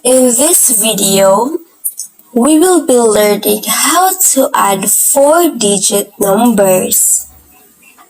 In this video, we will be learning how to add 4-digit numbers.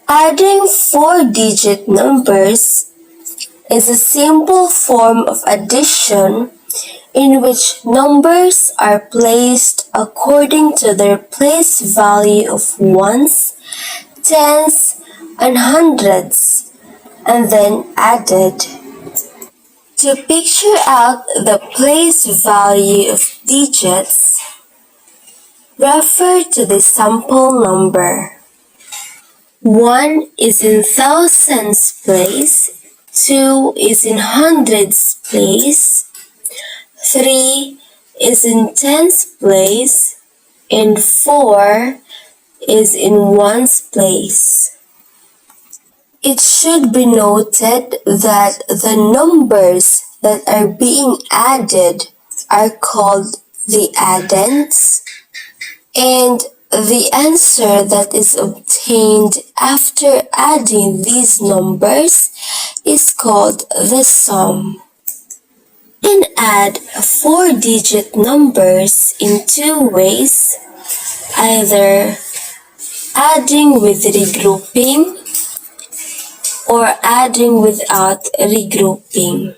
Adding 4-digit numbers is a simple form of addition in which numbers are placed according to their place value of ones, tens, and hundreds, and then added. To picture out the place value of digits, refer to the sample number. 1 is in thousands place, 2 is in hundreds place, 3 is in tens place, and 4 is in ones place. It should be noted that the numbers that are being added are called the addends, and the answer that is obtained after adding these numbers is called the sum. You can add 4-digit numbers in two ways, either adding with regrouping or adding without regrouping.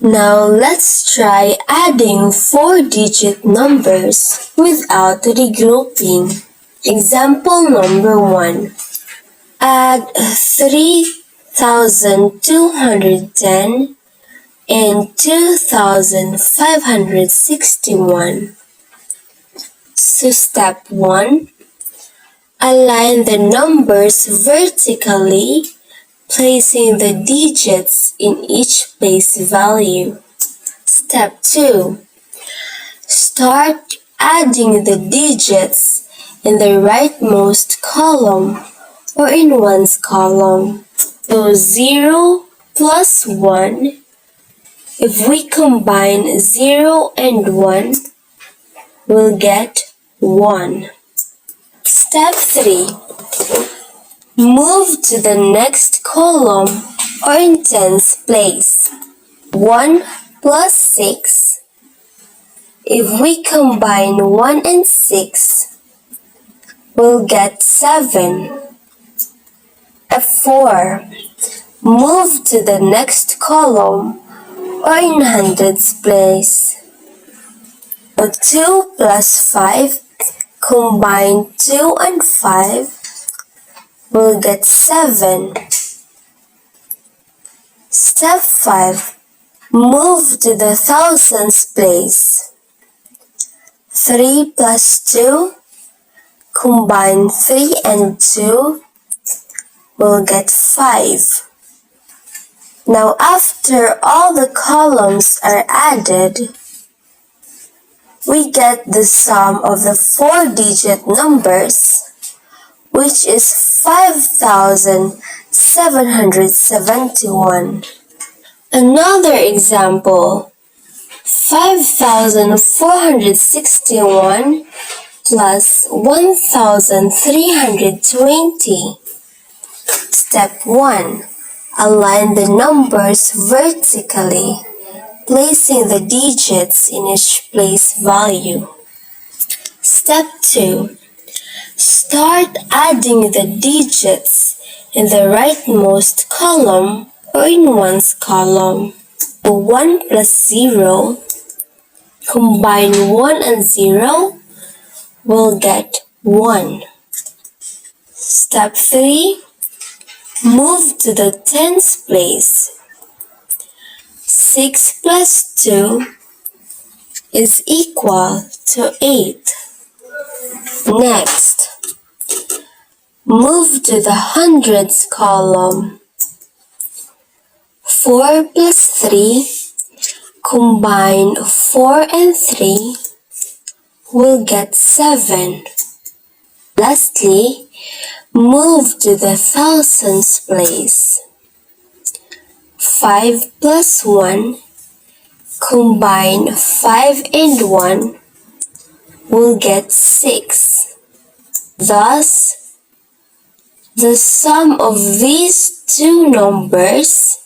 Now let's try adding 4-digit numbers without regrouping. Example number 1. Add 3,210 and 2,561. So step 1. Align the numbers vertically, placing the digits in each place value. Step 2. Start adding the digits in the rightmost column or in ones column. So 0 plus 1, if we combine 0 and 1, we'll get 1. Step 3. Move to the next column or in tens place. 1 plus 6. If we combine 1 and 6, we'll get 7. Step 4. Move to the next column or in hundreds place. 2 plus 5, combine 2 and 5, we'll get 7. Step 5. Move to the thousands place. 3 plus 2, combine 3 and 2, we'll get 5. Now after all the columns are added, we get the sum of the 4-digit numbers, which is 5,771. Another example, 5,461 plus 1,320. Step 1. Align the numbers vertically, placing the digits in each place value. Step 2. Start adding the digits in the rightmost column or in ones column. 1 plus 0, combine 1 and 0, we'll get 1. Step 3. Move to the tens place. 6 plus 2 is equal to 8. Next, move to the hundreds column. 4 plus 3, combine 4 and 3, we'll get 7. Lastly, move to the thousands place. 5 plus 1, combine 5 and 1, we'll get 6. Thus, the sum of these two numbers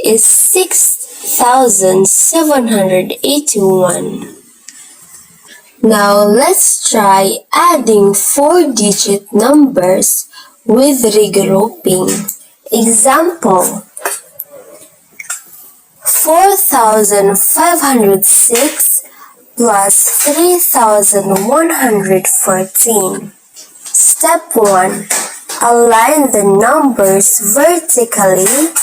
is 6,000. 8,781. Now let's try adding 4-digit numbers with regrouping. Example: 4,506 plus 3,114. Step 1. Align the numbers vertically,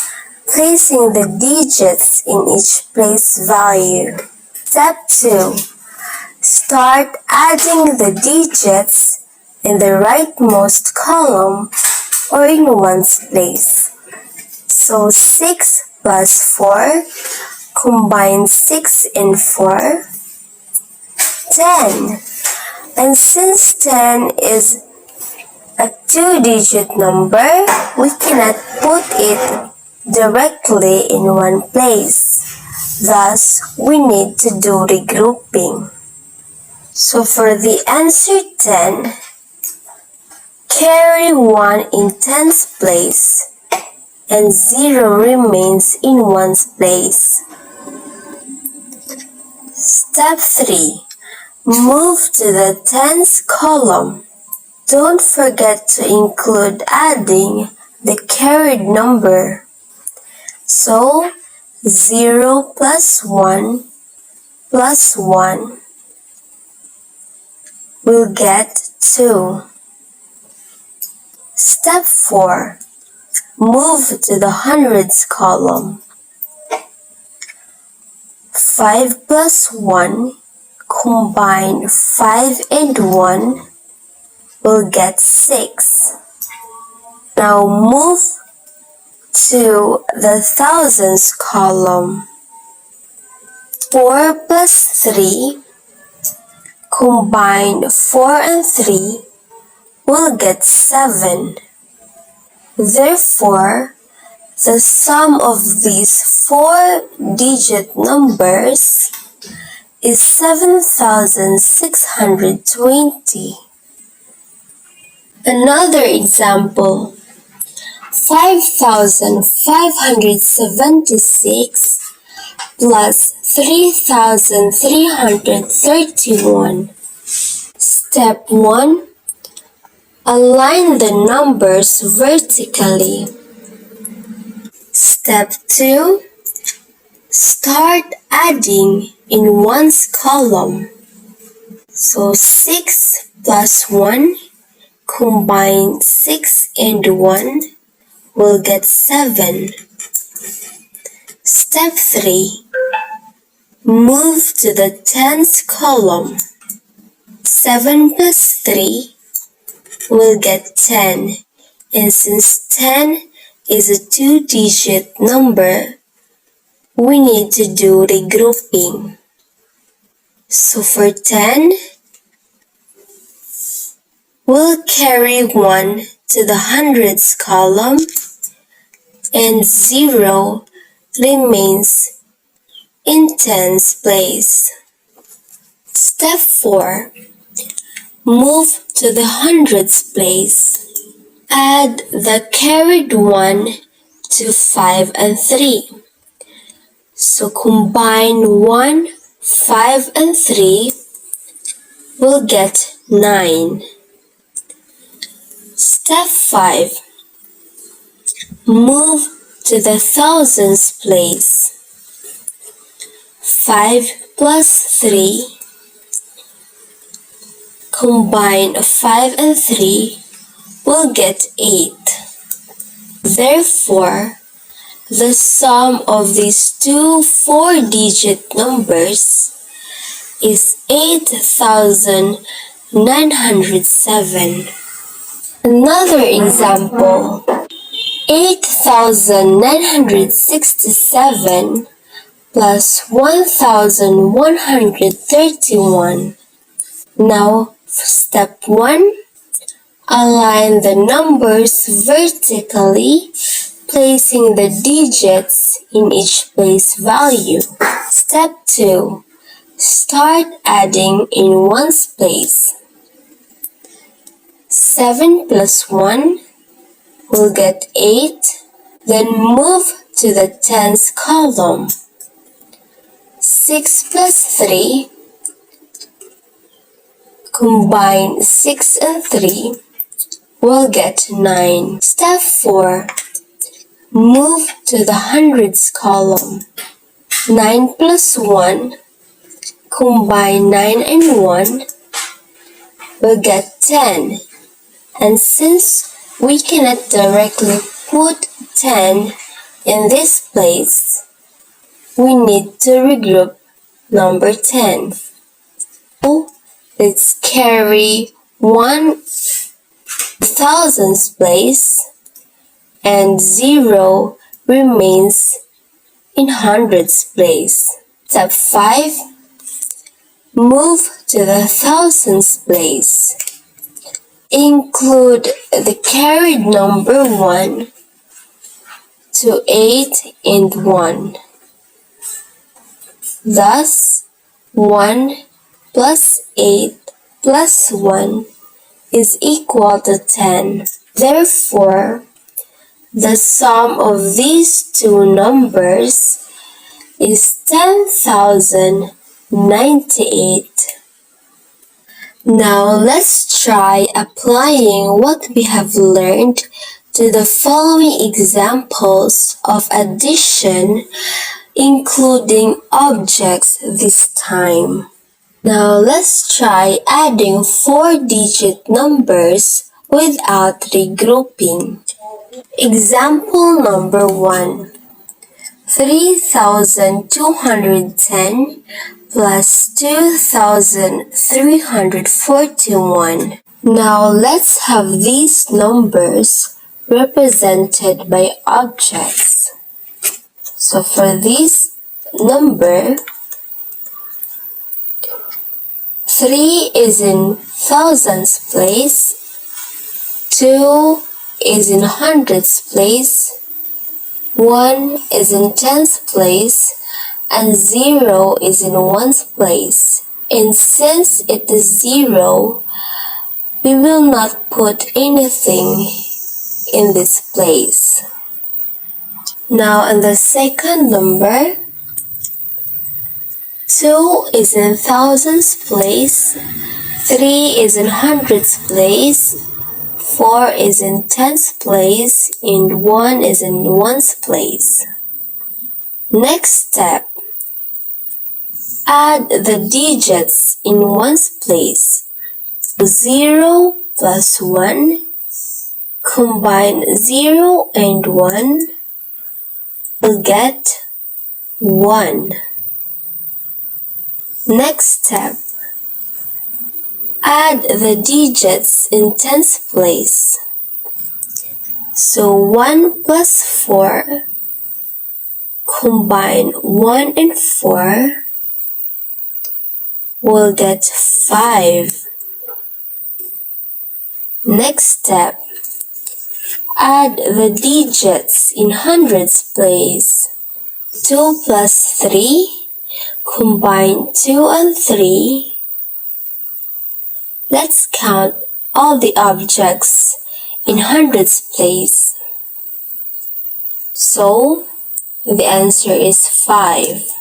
placing the digits in each place value. Step 2. Start adding the digits in the rightmost column or in ones place. So 6 plus 4, combine 6 and 4, 10. And since 10 is a 2-digit number, we cannot put it directly in one place. Thus, we need to do regrouping. So for the answer 10, carry 1 in 10's place and 0 remains in 1's place. Step 3. Move to the 10's column. Don't forget to include adding the carried number. So 0 plus 1 plus 1 will get 2. Step 4. Move to the hundreds column. 5 plus 1, combine 5 and 1 will get 6. Now move to the thousands column. 4 plus 3, combine 4 and 3 will get 7. Therefore, the sum of these 4-digit numbers is 7,620. Another example: 5,576 plus 3,331. Step 1. Align the numbers vertically. Step 2. Start adding in one's column. So 6 plus 1, combine 6 and 1 will get 7. Step 3. Move to the tens column. 7 plus 3 will get 10, and since 10 is a 2-digit number, we need to do regrouping. So for 10, we'll carry 1 to the hundreds column and 0 remains in tens place. Step 4. Move to the hundreds place. Add the carried 1 to 5 and 3. So combine 1, 5 and 3 will get 9. Step 5. Move to the thousands place. 5 plus 3, combine 5 and 3 will get 8. Therefore, the sum of these two 4-digit numbers is 8,907. Another example: 8,967 plus 1,131. Now, step 1. Align the numbers vertically, placing the digits in each place value. Step 2. Start adding in ones place. 7 plus 1 will get 8. Then move to the tens column. 6 plus 3. Combine 6 and 3. We'll get 9. Step 4. Move to the hundreds column. 9 plus 1. Combine 9 and 1. We'll get 10. And since we cannot directly put 10 in this place, we need to regroup number 10. So let's carry 1 thousands place and 0 remains in hundreds place. Step 5. Move to the thousands place. Include the carried number 1 to 8 and 1. Thus, 1 plus 8 plus 1 is equal to 10. Therefore, the sum of these two numbers is 10,098. Now let's try applying what we have learned to the following examples of addition, including objects this time. Now let's try adding 4-digit numbers without regrouping. Example number 1. 3,210 plus 2,341. Now let's have these numbers represented by objects. So for this number, 3 is in thousands place, 2 is in hundreds place, 1 is in tens place, and 0 is in ones place. And since it is 0, we will not put anything in this place. Now in the second number, 2 is in thousands place, 3 is in hundreds place, 4 is in tens place, and 1 is in ones place. Next step. Add the digits in ones place. 0 plus 1. Combine 0 and 1. We'll get 1. Next step. Add the digits in tens place. So 1 plus 4. Combine 1 and 4. We'll get 5. Next step. Add the digits in hundreds place. 2 plus 3. Combine 2 and 3. Let's count all the objects in hundreds place. So, the answer is 5.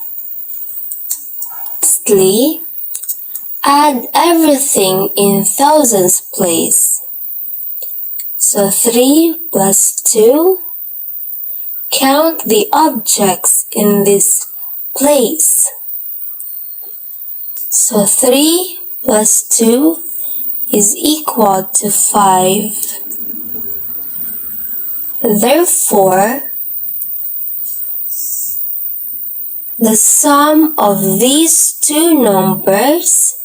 Lastly, add everything in thousands place. So 3 plus 2. Count the objects in this place. So 3 plus 2 is equal to 5. Therefore, the sum of these two numbers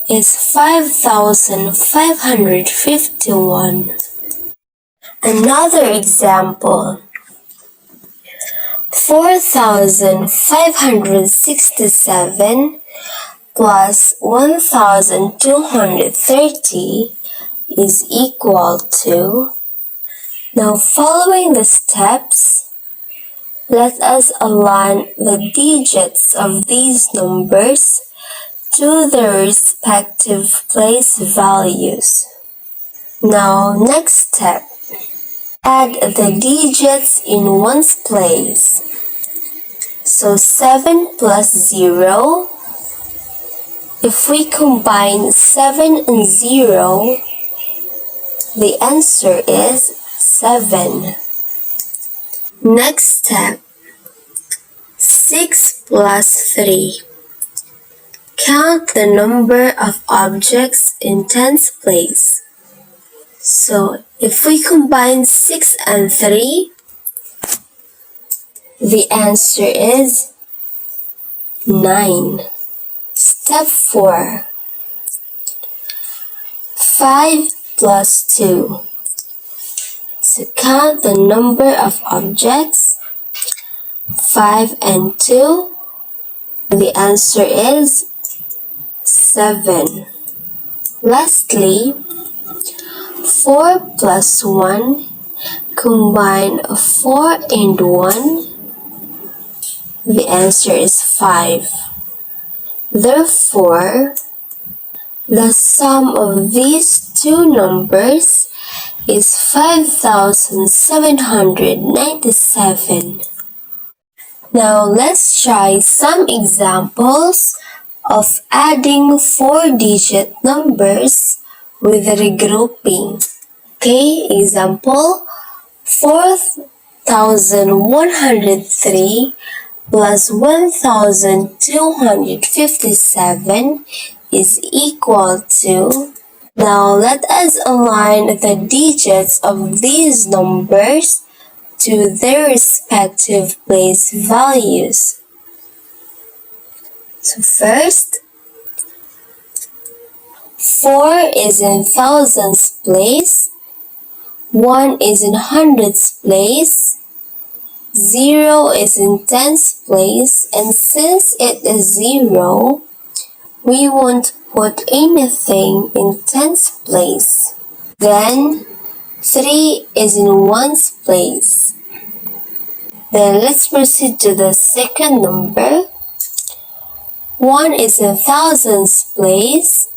is 5,551. Another example. 4,567 plus 1,230 is equal to. Now following the steps, let us align the digits of these numbers to their respective place values. Now next step, add the digits in ones place. So 7 plus 0. If we combine 7 and 0, the answer is 7. Next step, 6 plus 3. Count the number of objects in tens place. So if we combine 6 and 3, the answer is 9. Step 4. 5 plus 2. So count the number of objects. 5 and 2. The answer is 7. Lastly, 4 plus 1. Combine 4 and 1. The answer is 5. Therefore, the sum of these two numbers is 5,797. Now let's try some examples of adding 4-digit numbers with regrouping. Okay, example, 4,103 plus 1,257 is equal to. Now let us align the digits of these numbers to their respective place values. So first, 4 is in thousands place, 1 is in hundreds place, 0 is in tens place, and since it is 0, we won't put anything in tens place. Then 3 is in ones place. Then let's proceed to the second number. 1 is in thousands place,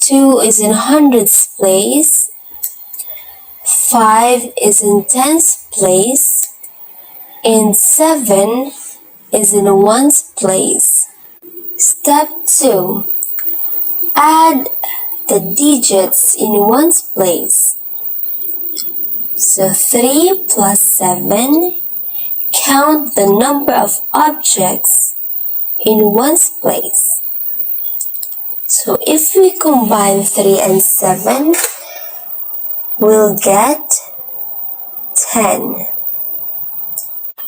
2 is in hundreds place, 5 is in tens place, and 7 is in ones place. Step 2. Add the digits in ones place. So 3 plus 7. Count the number of objects in ones place. So if we combine 3 and 7, we'll get 10.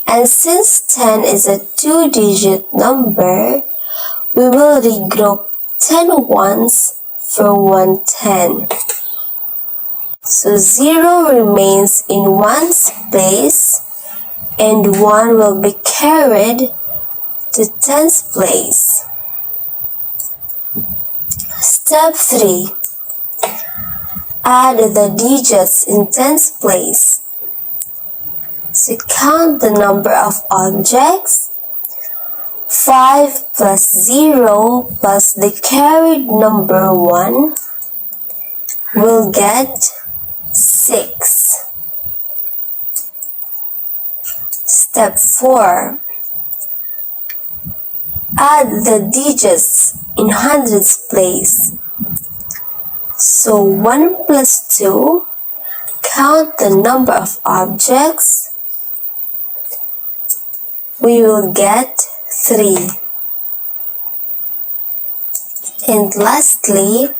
And since 10 is a 2-digit number, we will regroup 10 ones for 1 10. So 0 remains in ones place and 1 will be carried to tens place. Step 3. Add the digits in tens place. So count the number of objects. 5 plus 0 plus the carried number 1 will get 6. Step 4. Add the digits in hundreds place. So 1 plus 2, count the number of objects. We will get 3. And lastly,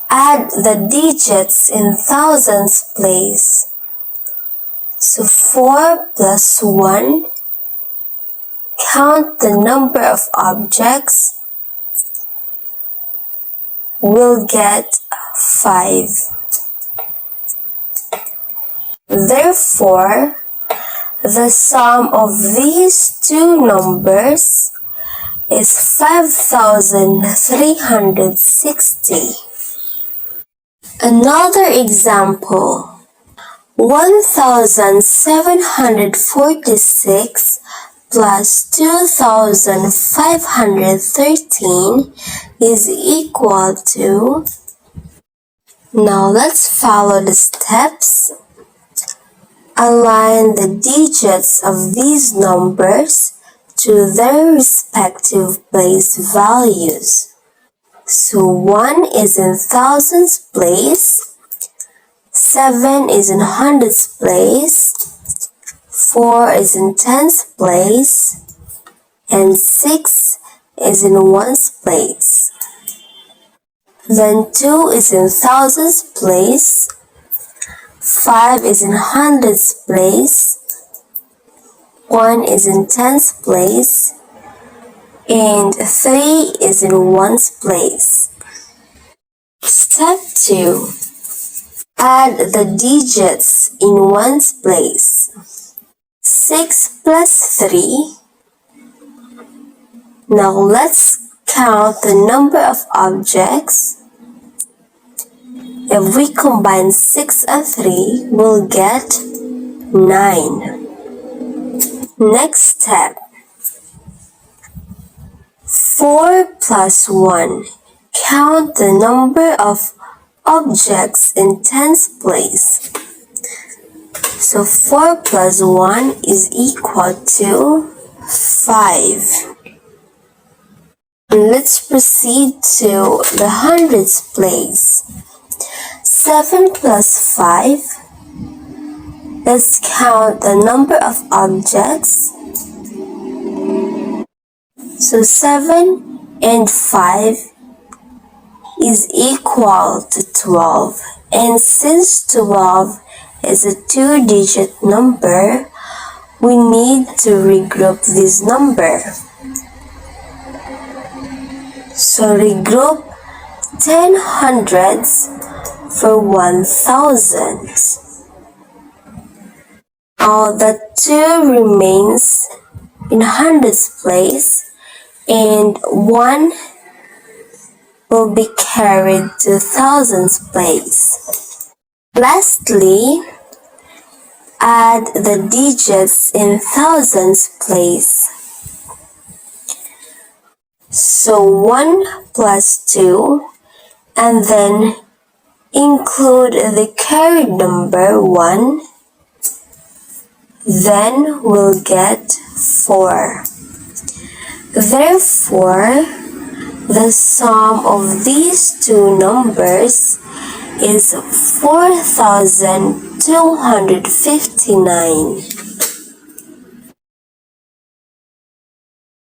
add the digits in thousands place. So 4 plus 1, count the number of objects. We'll get 5. Therefore, the sum of these two numbers is 5,360. Another example, 1,746 plus 2,513 is equal to. Now let's follow the steps. Align the digits of these numbers to their respective place values. So 1 is in thousands place, 7 is in hundreds place, 4 is in tens place, and 6 is in ones place. Then 2 is in thousands place, 5 is in hundreds place, 1 is in tens place, and 3 is in ones place. Step 2. Add the digits in ones place. 6 plus 3. Now let's count the number of objects. If we combine 6 and 3, we'll get 9. Next step. 4 plus 1. Count the number of objects in tens place. So 4 plus 1 is equal to 5. Let's proceed to the hundreds place. 7 plus 5. Let's count the number of objects. So 7 and 5 is equal to 12. And since 12 is a 2-digit number, we need to regroup this number. So regroup 10 hundreds for 1,000. Now the 2 remains in hundreds place, and 1 will be carried to thousands place. Lastly, add the digits in thousands place. So 1 plus 2, and then include the carried number 1, then we'll get 4. Therefore, the sum of these two numbers is 4,259.